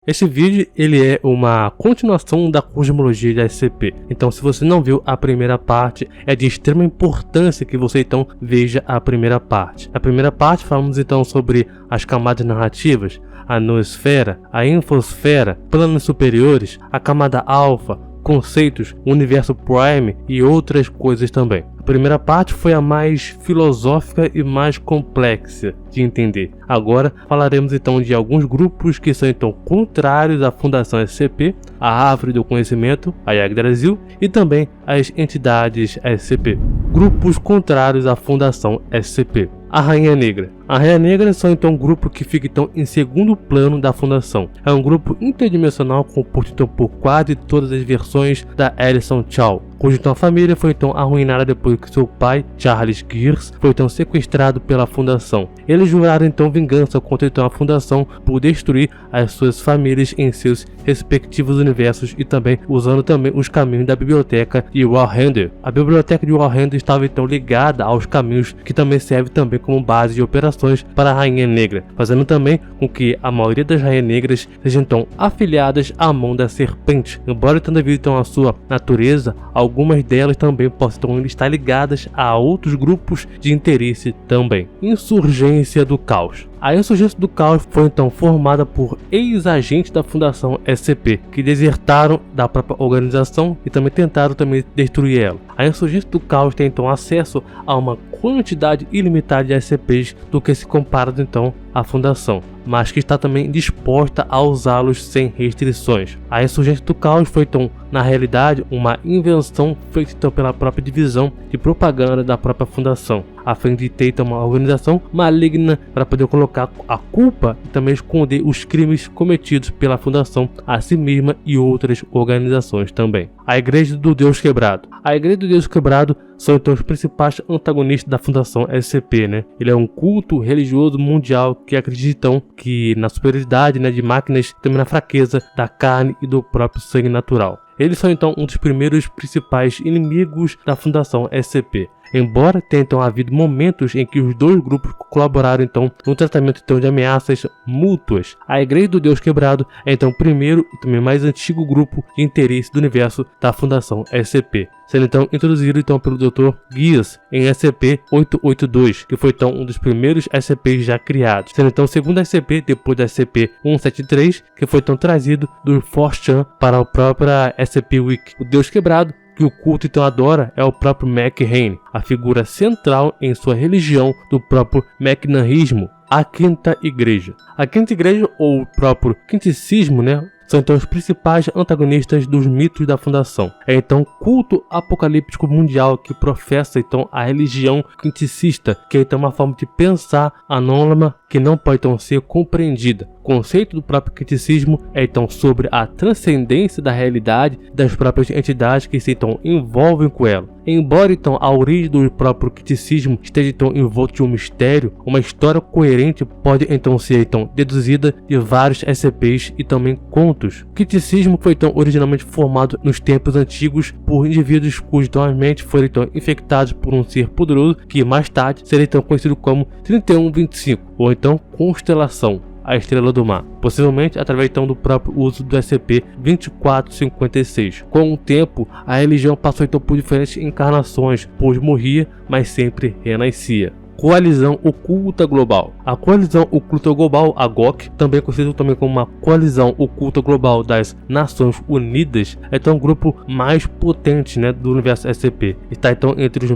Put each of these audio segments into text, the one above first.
Este vídeo ele é uma continuação da cosmologia de SCP, então se você não viu a primeira parte, é de extrema importância que você então veja a primeira parte. Na primeira parte falamos então sobre as camadas narrativas, a noosfera, a infosfera, planos superiores, a camada alfa, conceitos, universo Prime e outras coisas também. A primeira parte foi a mais filosófica e mais complexa de entender. Agora falaremos então de alguns grupos que são então contrários à Fundação SCP, a Árvore do Conhecimento, a Yggdrasil e também as entidades SCP. Grupos contrários à Fundação SCP. A Rainha Negra. A Rainha Negra são então um grupo que fica então em segundo plano da Fundação. É um grupo interdimensional composto então por quase todas as versões da Alison Chaw, cuja então família foi então arruinada depois que seu pai, Charles Gears, foi então sequestrado pela Fundação. Eles juraram então vingança contra então a Fundação por destruir as suas famílias em seus respectivos universos e também usando também os caminhos da biblioteca de Warrender. A biblioteca de Warrender estava então ligada aos caminhos que também serve também como base de operações para a Rainha Negra, fazendo também com que a maioria das Rainhas Negras sejam então afiliadas à mão da serpente. Embora tendo devido então a sua natureza, algumas delas também possam então estar ligadas a outros grupos de interesse também. Insurgência do Caos. A Insurgência do Caos foi então formada por ex-agentes da Fundação SCP que desertaram da própria organização e também tentaram destruir ela. A Insurgência do Caos tem então acesso a uma quantidade ilimitada de SCPs do que se compara então à Fundação, mas que está também disposta a usá-los sem restrições. A Insurgência do Caos foi então, na realidade, uma invenção feita então pela própria divisão de propaganda da própria Fundação, a fim de ter então uma organização maligna para poder colocar a culpa e também esconder os crimes cometidos pela Fundação a si mesma e outras organizações também. A Igreja do Deus Quebrado. A Igreja do Deus Quebrado são então os principais antagonistas da Fundação SCP, né? Ele é um culto religioso mundial que acreditam que na superioridade, né, de máquinas, também na fraqueza da carne e do próprio sangue natural. Eles são então um dos primeiros principais inimigos da Fundação SCP. Embora tenha então havido momentos em que os dois grupos colaboraram então no tratamento então de ameaças mútuas, a Igreja do Deus Quebrado é então o primeiro e também mais antigo grupo de interesse do universo da Fundação SCP, sendo então introduzido então pelo Dr. Gears em SCP-882, que foi então um dos primeiros SCPs já criados, sendo então o segundo SCP depois da SCP-173, que foi então trazido do 4chan para a própria SCP-Wiki. O Deus Quebrado que o culto então adora é o próprio McHane, a figura central em sua religião do próprio McNahismo, a Quinta Igreja. A Quinta Igreja, ou o próprio quinticismo, né, são então os principais antagonistas dos mitos da Fundação. É então o culto apocalíptico mundial que professa então a religião quinticista, que é então uma forma de pensar anônima que não pode então ser compreendida. O conceito do próprio quinticismo é então sobre a transcendência da realidade das próprias entidades que se então envolvem com ela. Embora então a origem do próprio quinticismo esteja então envolta de um mistério, uma história coerente pode então ser então deduzida de vários SCPs e também contos. O quinticismo foi então originalmente formado nos tempos antigos por indivíduos cujas mentes foram então infectados por um ser poderoso que mais tarde seria então conhecido como 3125 ou então Constelação, a Estrela do Mar, possivelmente através então do próprio uso do SCP-2456. Com o tempo, a religião passou então por diferentes encarnações, pois morria, mas sempre renascia. Coalizão Oculta Global. A Coalizão Oculta Global, a GOC, também conhecida também como uma Coalizão Oculta Global das Nações Unidas, é então um grupo mais potente, né, do universo SCP. Está então entre os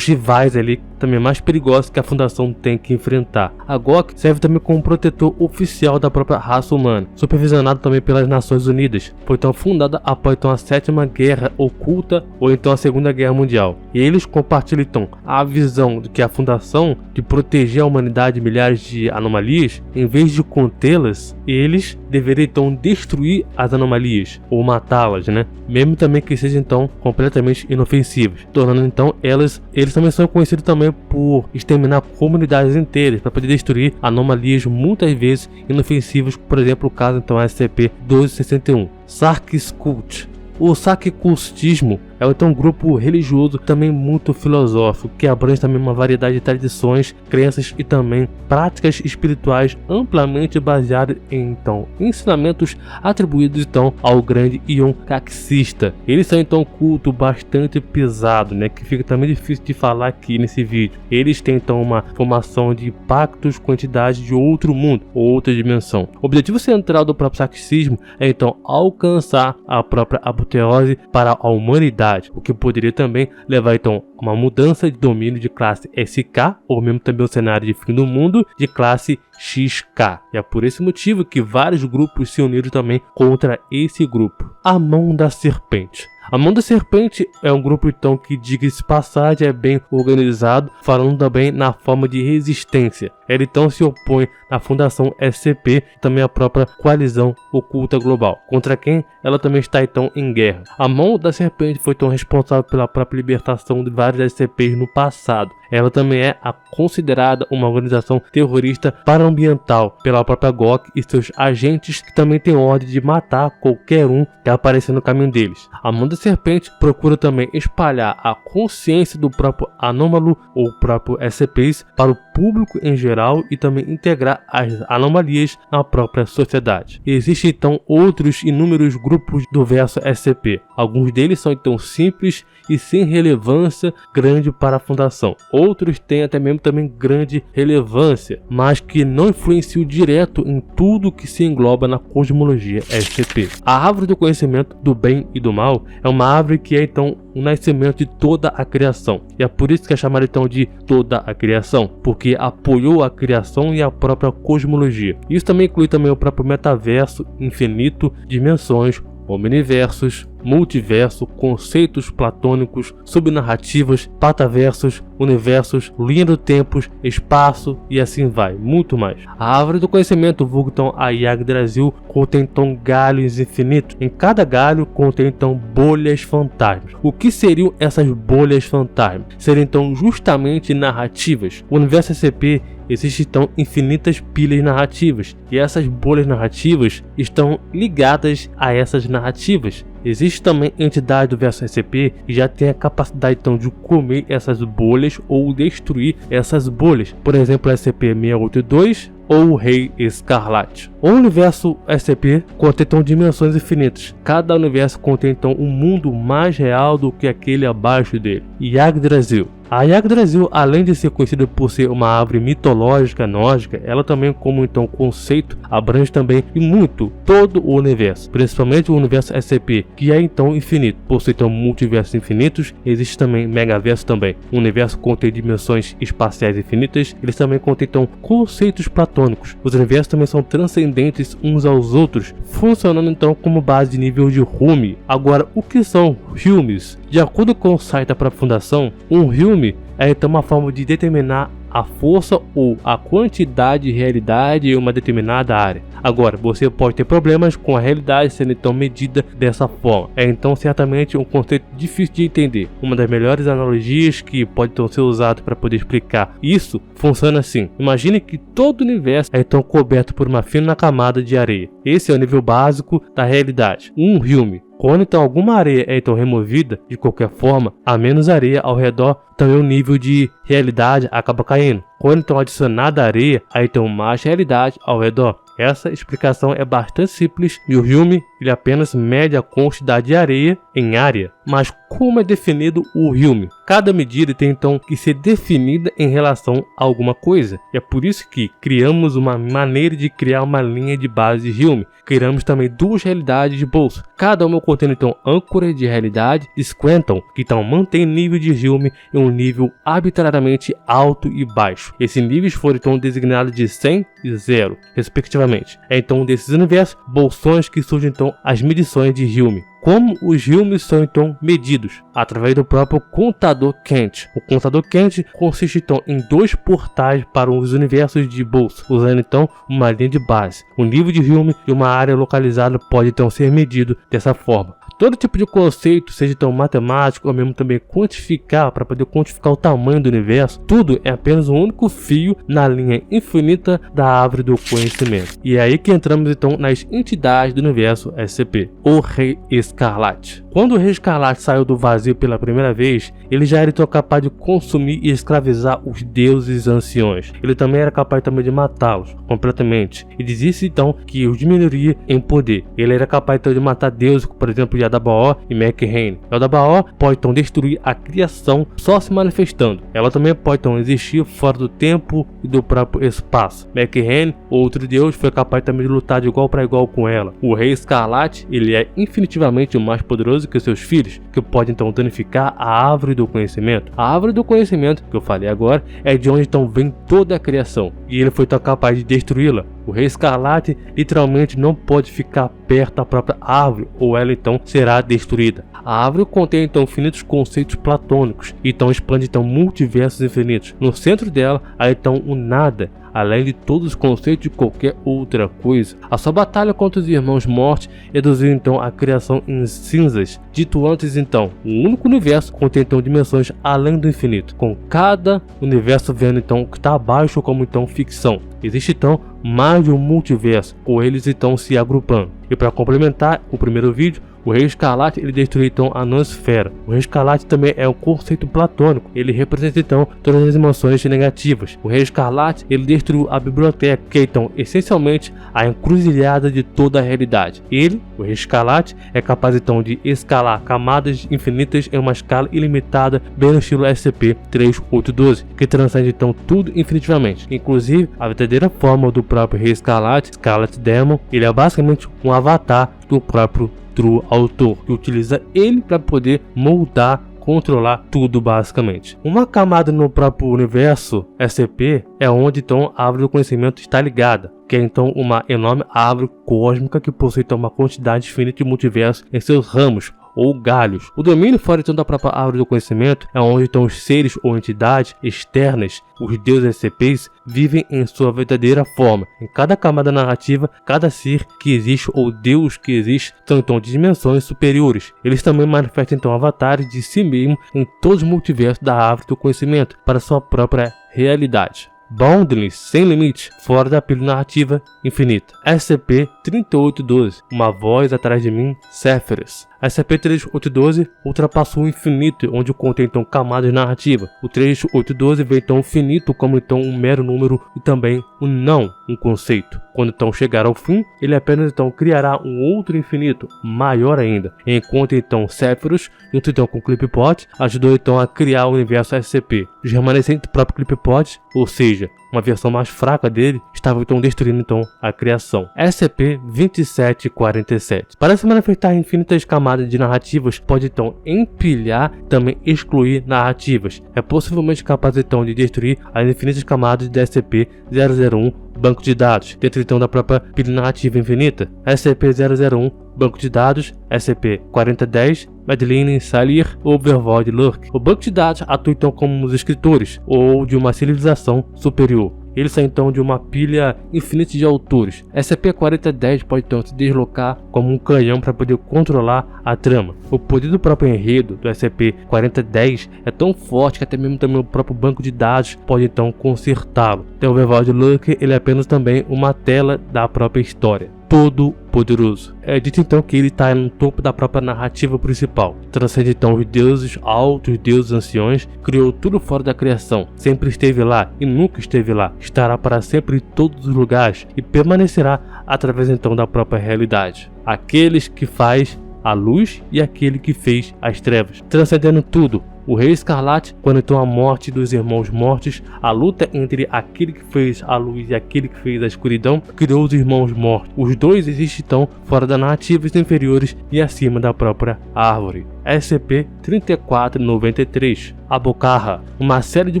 rivais ali, também mais perigosos que a Fundação tem que enfrentar. A GOC serve também como protetor oficial da própria raça humana, supervisionado também pelas Nações Unidas. Foi então fundada após então a 7ª Guerra Oculta ou então a 2ª Guerra Mundial. E eles compartilham então a visão de que a Fundação de proteger a humanidade de milhares de anomalias, em vez de contê-las, eles deveriam então destruir as anomalias ou matá-las, né? Mesmo também que sejam então completamente inofensivas, tornando então eles também são conhecidos também por exterminar comunidades inteiras para poder destruir anomalias muitas vezes inofensivas, por exemplo, o caso então SCP-1261. Sarkis Cult. O sarkicultismo é então um grupo religioso também muito filosófico, que abrange também uma variedade de tradições, crenças e também práticas espirituais amplamente baseadas em então ensinamentos atribuídos então ao grande Ion Caxista. Eles são então um culto bastante pesado, né, que fica também difícil de falar aqui nesse vídeo. Eles têm então uma formação de pactos com entidades de outro mundo, outra dimensão. O objetivo central do próprio saxismo é então alcançar a própria apoteose para a humanidade, o que poderia também levar então a uma mudança de domínio de classe SK, ou mesmo também o cenário de fim do mundo de classe XK. E é por esse motivo que vários grupos se uniram também contra esse grupo. A Mão da Serpente. A Mão da Serpente é um grupo então que, diga-se de passagem, é bem organizado, falando também na forma de resistência. Ela então se opõe à Fundação SCP, também à própria Coalizão Oculta Global, contra quem ela também está então em guerra. A Mão da Serpente foi então responsável pela própria libertação de vários SCPs no passado. Ela também é considerada uma organização terrorista paraambiental pela própria GOC e seus agentes, que também têm ordem de matar qualquer um que aparecer no caminho deles. A Mão da Serpente procura também espalhar a consciência do próprio anômalo ou próprio SCPs para o público em geral e também integrar as anomalias na própria sociedade. Existem então outros inúmeros grupos do verso SCP. Alguns deles são então simples e sem relevância grande para a fundação. Outros têm até mesmo também grande relevância, mas que não influenciam direto em tudo que se engloba na cosmologia SCP. A árvore do conhecimento do bem e do mal é uma árvore que é então o nascimento de toda a criação. E é por isso que é chamada então de toda a criação, porque apoiou a criação e a própria cosmologia. Isso também inclui também o próprio metaverso, infinito, dimensões, omniversos, multiverso, conceitos platônicos, subnarrativas, pataversos, universos, linha do tempo, espaço e assim vai, muito mais. A árvore do conhecimento, vulgo então a Yggdrasil, contém então galhos infinitos. Em cada galho contém então bolhas fantasmas. O que seriam essas bolhas fantasmas? Seriam então justamente narrativas. O universo SCP existem então infinitas pilhas narrativas, e essas bolhas narrativas estão ligadas a essas narrativas. Existe também entidade do verso SCP que já tem a capacidade então de comer essas bolhas ou destruir essas bolhas. Por exemplo, o SCP-682 ou o Rei Escarlate. O universo SCP contém então dimensões infinitas. Cada universo contém então um mundo mais real do que aquele abaixo dele. Yggdrasil. A Yggdrasil, além de ser conhecida por ser uma árvore mitológica nórdica, ela também, como então conceito, abrange também e muito todo o universo, principalmente o universo SCP, que é então infinito. Possui então multiversos infinitos, existe também megaverso também. O universo contém dimensões espaciais infinitas, eles também contêm então conceitos platônicos. Os universos também são transcendentes uns aos outros, funcionando então como base de nível de Hume. Agora, o que são Humes? De acordo com o site da própria fundação, um Hume é então uma forma de determinar a força ou a quantidade de realidade em uma determinada área. Agora, você pode ter problemas com a realidade sendo então medida dessa forma. É então certamente um conceito difícil de entender. Uma das melhores analogias que pode então ser usado para poder explicar isso funciona assim. Imagine que todo o universo é então coberto por uma fina camada de areia. Esse é o nível básico da realidade. Um Hume. Quando então alguma areia é então removida de qualquer forma, a menos areia ao redor, também o nível de realidade acaba caindo. Quando então adicionada areia, aí então mais realidade ao redor. Essa explicação é bastante simples e o Hume ele apenas mede a quantidade de areia em área. Mas como é definido o Hume? Cada medida tem então que ser definida em relação a alguma coisa. E é por isso que criamos uma maneira de criar uma linha de base de Hume. Criamos também duas realidades de bolsa. Cada uma contém então âncora de realidade de Quantum, que então mantém nível de Hume em um nível arbitrariamente alto e baixo. Esses níveis foram então designados de 100 e 0, respectivamente. É então desses universos bolsões que surgem então as medições de Hume. Como os Humes são então medidos? Através do próprio contador Kent. O contador Kent consiste então em dois portais para os universos de bolsa, usando então uma linha de base. O nível de Hume e uma área localizada pode então ser medido dessa forma. Todo tipo de conceito, seja então matemático ou mesmo também quantificar, para poder quantificar o tamanho do universo, tudo é apenas um único fio na linha infinita da árvore do conhecimento. E é aí que entramos então nas entidades do universo SCP. O Rei Escarlate. Escarlate. Quando o Rei Escarlate saiu do vazio pela primeira vez, ele já era então capaz de consumir e escravizar os deuses anciões. Ele também era capaz também de matá-los completamente. E dizia-se então que os diminuiria em poder. Ele era capaz então de matar deuses, por exemplo, Yaldabaoth e Mech-Rayne. Yaldabaoth pode então destruir a criação só se manifestando. Ela também pode então existir fora do tempo e do próprio espaço. Mech-Rayne, outro deus, foi capaz também de lutar de igual para igual com ela. O Rei Escarlate, ele é infinitivamente mais poderoso que seus filhos, que pode então danificar a árvore do conhecimento. A árvore do conhecimento, que eu falei agora, é de onde então vem toda a criação, e ele foi tão capaz de destruí-la. O Rei Escarlate literalmente não pode ficar perto da própria árvore, ou ela então será destruída. A árvore contém então infinitos conceitos platônicos, então expande então multiversos infinitos. No centro dela há então o nada, além de todos os conceitos de qualquer outra coisa. A sua batalha contra os irmãos mortos reduziu então a criação em cinzas. Dito antes então, o único universo contém então dimensões além do infinito, com cada universo vendo então o que está abaixo como então ficção. Existe então mais de um multiverso, com eles então se agrupando. E para complementar o primeiro vídeo, o Rei Escarlate ele destruiu então a nosfera. O Rei Escarlate também é um conceito platônico. Ele representa então todas as emoções negativas. O Rei Escarlate ele destruiu a biblioteca, que é então essencialmente a encruzilhada de toda a realidade. Ele, o Rei Escarlate, é capaz então de escalar camadas infinitas em uma escala ilimitada, bem no estilo SCP-3812, que transcende então tudo infinitivamente. Inclusive a verdadeira forma do próprio Rei Escarlate, Scarlet Demon, ele é basicamente um avatar do próprio True Autor, que utiliza ele para poder moldar, controlar tudo basicamente. Uma camada no próprio universo SCP é onde então a árvore do conhecimento está ligada, que é então uma enorme árvore cósmica que possui então uma quantidade infinita de multiversos em seus ramos ou galhos. O domínio fora então da própria árvore do conhecimento é onde então os seres ou entidades externas, os deuses SCPs, vivem em sua verdadeira forma. Em cada camada narrativa, cada ser que existe ou deus que existe são então de dimensões superiores. Eles também manifestam então avatares de si mesmo em todos os multiversos da árvore do conhecimento para sua própria realidade. Boundless, sem limite, fora da pilha narrativa infinita. SCP-3812, uma voz atrás de mim, Sephiroth. SCP-3812 ultrapassou o infinito, onde contém então camadas narrativas. O 3812 vê então o finito como então um mero número e também o não, um conceito. Quando então chegar ao fim, ele apenas então criará um outro infinito, maior ainda. Enquanto então Sephiroth, junto então com o Clippot, ajudou então a criar o universo SCP. Os remanescentes do próprio Clippot, ou seja, uma versão mais fraca dele, estava então destruindo então a criação. SCP-2747. Para se manifestar infinitas camadas de narrativas, pode então empilhar, também excluir narrativas. É possivelmente capaz então de destruir as infinitas camadas de SCP-001, banco de dados, dentro então da própria pilha narrativa infinita. SCP-001, banco de dados, SCP-4010, Madeline Salir, Overvoid Lurk. O banco de dados atua então como os escritores, ou de uma civilização superior. Eles são então de uma pilha infinita de autores. SCP-4010 pode então se deslocar como um canhão para poder controlar a trama. O poder do próprio enredo do SCP-4010 é tão forte que até mesmo também o próprio banco de dados pode então consertá-lo. O Overvoid Lurk ele é apenas também uma tela da própria história. Todo poderoso. É dito então que ele está no topo da própria narrativa principal. Transcende então os deuses altos, os deuses anciões, criou tudo fora da criação, sempre esteve lá e nunca esteve lá, estará para sempre em todos os lugares e permanecerá através então da própria realidade. Aqueles que faz a luz e aquele que fez as trevas, transcendendo tudo. O Rei Escarlate, quando então a morte dos irmãos mortos, a luta entre aquele que fez a luz e aquele que fez a escuridão, criou os irmãos mortos. Os dois existem então fora das narrativas inferiores e acima da própria árvore. SCP-3493, a Bocarra, uma série de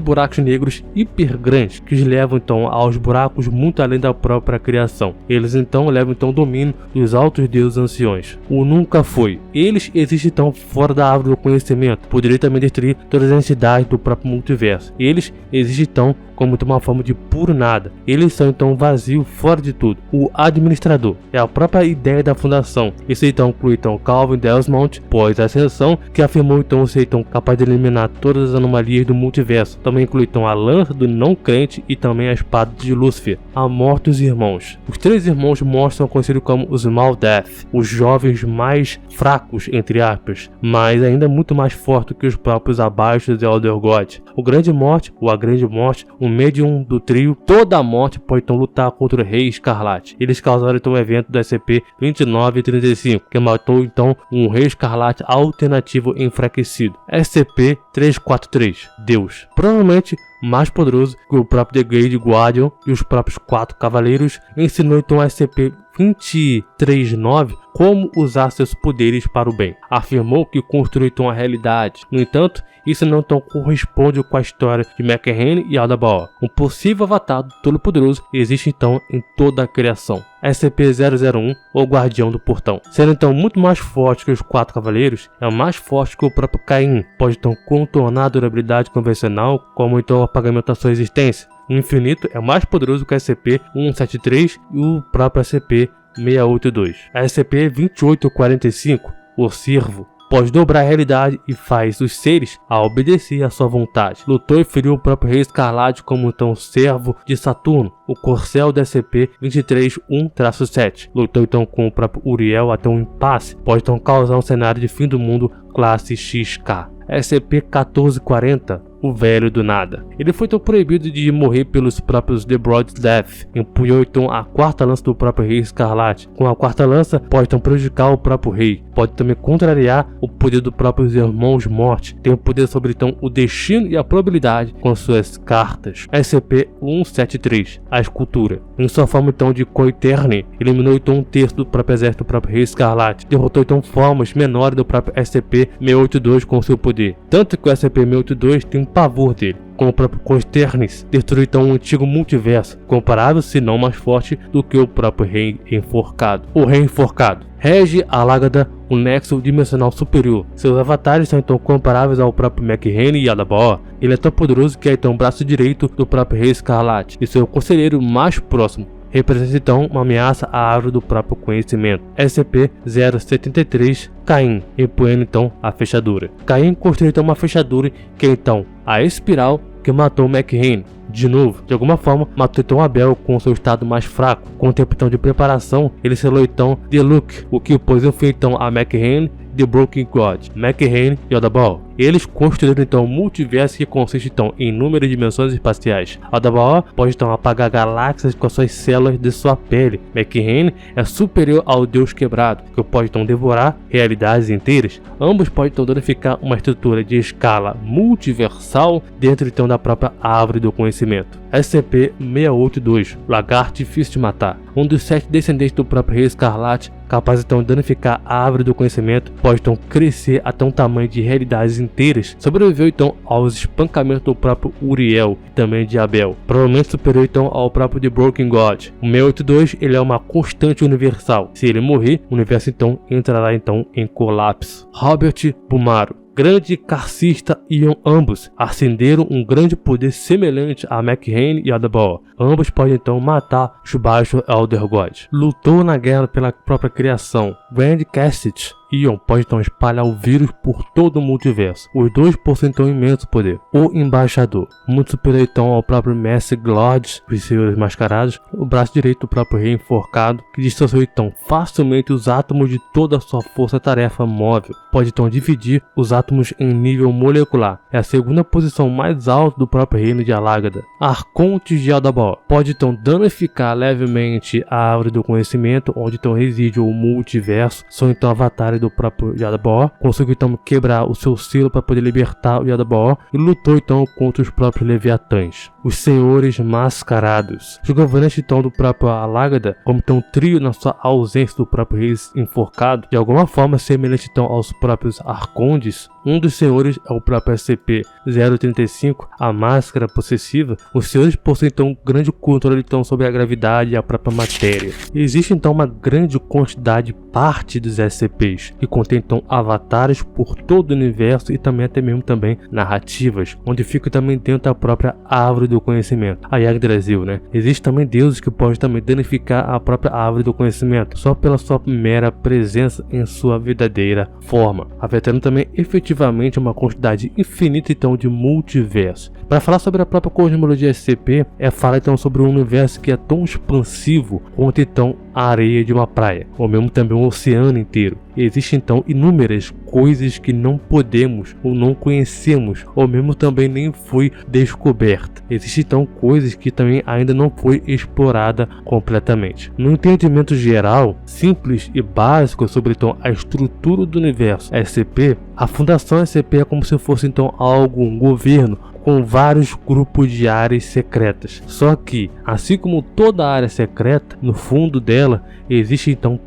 buracos negros hiper grandes que os levam então aos buracos muito além da própria criação. Eles então levam então o domínio dos altos deuses anciões. O nunca foi. Eles existem então fora da árvore do conhecimento. Poderia também destruir todas as entidades do próprio multiverso. Eles existem então como uma forma de puro nada. Eles são então vazio fora de tudo. O administrador é a própria ideia da fundação. Isso então inclui então Calvin Desmond, pós a ascensão, que afirmou então ser então capaz de eliminar todas as anomalias do multiverso. Também inclui então a lança do não crente e também a espada de Lúcifer. A morte dos irmãos. Os 3 irmãos mostram conhecidos como os Maldeath, os jovens mais fracos entre aspas, mas ainda muito mais fortes que os próprios abaixo de Elder God. O Grande Morte, ou a Grande Morte, o médium do trio, toda a morte pode então lutar contra o Rei Escarlate. Eles causaram então o evento do SCP-29 e 35, que matou então um Rei Escarlate alternativo enfraquecido. SCP-343, Deus. Provavelmente mais poderoso que o próprio The Great Guardian e os próprios 4 cavaleiros, ensinou então a SCP-239 como usar seus poderes para o bem. Afirmou que construiu então a realidade. No entanto, isso não tão corresponde com a história de McHane e Aldabaoth. Um possível avatar do Todo-Poderoso existe então em toda a criação. SCP-001, o Guardião do Portão. Sendo então muito mais forte que os 4 cavaleiros, é mais forte que o próprio Caim. Pode então contornar a durabilidade convencional, como então o apagamento da sua existência. O infinito é mais poderoso que o SCP-173 e o próprio SCP-682. A SCP-2845, o Servo, pode dobrar a realidade e faz os seres a obedecer à sua vontade. Lutou e feriu o próprio Rei Escarlate como então servo de Saturno, o Corcel da SCP-231-7. Lutou então com o próprio Uriel até um impasse, pode então causar um cenário de fim do mundo classe XK. SCP-1440, o Velho do Nada. Ele foi então proibido de morrer pelos próprios The Broad Death. Empunhou então a 4ª lança do próprio Rei Escarlate. Com a 4ª lança, pode então prejudicar o próprio rei. Pode também contrariar o poder dos próprios Irmãos Morte. Tem o poder sobre então o destino e a probabilidade com suas cartas. SCP-173, a escultura. Em sua forma então de Coeterne, eliminou então 1/3 do próprio exército do próprio Rei Escarlate. Derrotou então formas menores do próprio SCP-682 com seu poder. Tanto que o SCP-682 tem um pavor dele. Com o próprio Coeternes, destruiu então um antigo multiverso, comparável se não mais forte do que o próprio Rei Enforcado. O Rei Enforcado rege a Lágada, um nexo dimensional superior. Seus avatares são então comparáveis ao próprio McHane e Aldabaoth. Ele é tão poderoso que é então o braço direito do próprio Rei Escarlate e seu conselheiro mais próximo. Representa então uma ameaça à árvore do próprio conhecimento. SCP-073, Caim, empunhando então a fechadura. Caim construiu então uma fechadura que é então a espiral que matou McHane. De novo, de alguma forma, matou então Abel com seu estado mais fraco. Com o tempo então de preparação, ele selou então The Look, o que pôs fim então a McHane, The Broken God, McHane e Aldabaoth. Eles construíram então um multiverso que consiste então em inúmeras dimensões espaciais. Aldabaoth pode então apagar galáxias com as suas células de sua pele. McHane é superior ao Deus Quebrado, que pode então devorar realidades inteiras. Ambos podem então danificar uma estrutura de escala multiversal dentro então da própria árvore do conhecimento. SCP-682, Lagarto difícil de matar. Um dos 7 descendentes do próprio Rei Escarlate, capaz então de danificar a árvore do conhecimento, pode então crescer até um tamanho de realidades inteiras. Sobreviveu então aos espancamentos do próprio Uriel e também de Abel, provavelmente superior então ao próprio The Broken God. O 682 ele é uma constante universal. Se ele morrer, o universo então entrará então em colapso. Robert Bumaro, grande carcista, e ambos acenderam um grande poder semelhante a McHane e Aldabaoth. Ambos podem então matar os baixos Elder God. Lutou na guerra pela própria criação. Grand Cassidy Ion pode então espalhar o vírus por todo o multiverso. Os dois possuem então imenso poder. O Embaixador, muito superior então ao próprio Mestre Glod, os senhores mascarados, o braço direito do próprio Rei Enforcado, que distanciou então facilmente os átomos de toda a sua força-tarefa móvel. Pode então dividir os átomos em nível molecular. É a segunda posição mais alta do próprio reino de Alágada. Arcontes de Aldabaoth pode então danificar levemente a árvore do conhecimento, onde então reside o multiverso. São então avatares do próprio Aldabaoth. Conseguiu então quebrar o seu selo para poder libertar o Aldabaoth e lutou então contra os próprios Leviatãs, os senhores mascarados. Os governantes então do próprio Alágada, como então trio na sua ausência do próprio Rei Enforcado, de alguma forma semelhante então aos próprios Arcondes. Um dos senhores é o próprio SCP-035, a Máscara Possessiva. Os senhores possuem então um grande controle então sobre a gravidade e a própria matéria. Existe então uma grande quantidade de parte dos SCPs, que contém então avatares por todo o universo e também até mesmo também narrativas, onde ficam também dentro da própria árvore do do conhecimento, a Yggdrasil, né? Existem também deuses que podem também danificar a própria árvore do conhecimento, só pela sua mera presença em sua verdadeira forma, afetando também efetivamente uma quantidade infinita então de multiverso. Para falar sobre a própria cosmologia SCP, falar então sobre um universo que é tão expansivo quanto então a areia de uma praia, ou mesmo também um oceano inteiro. E existem então inúmeras coisas que não podemos ou não conhecemos, ou mesmo também nem foi descoberta. Existem então coisas que também ainda não foi explorada completamente. No entendimento geral, simples e básico sobre então a estrutura do universo SCP, a Fundação SCP é como se fosse então um governo com vários grupos de áreas secretas. Só que, assim como toda área secreta, no fundo dela existem então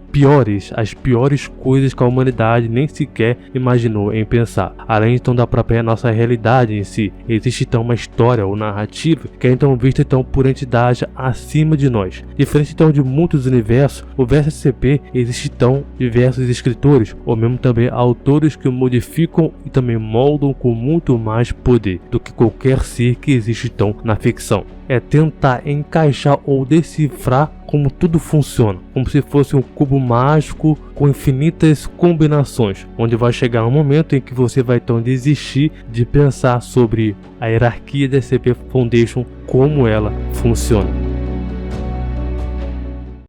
as piores coisas que a humanidade nem sequer imaginou em pensar. Além então da própria nossa realidade em si, existe então uma história ou narrativa que é então vista então por entidade acima de nós. Diferente então de muitos universos, o verso SCP existe então diversos escritores, ou mesmo também autores que o modificam e também moldam com muito mais poder do que qualquer ser que existe então na ficção. É tentar encaixar ou decifrar como tudo funciona, como se fosse um cubo mágico com infinitas combinações, onde vai chegar um momento em que você vai então desistir de pensar sobre a hierarquia da SCP Foundation, como ela funciona.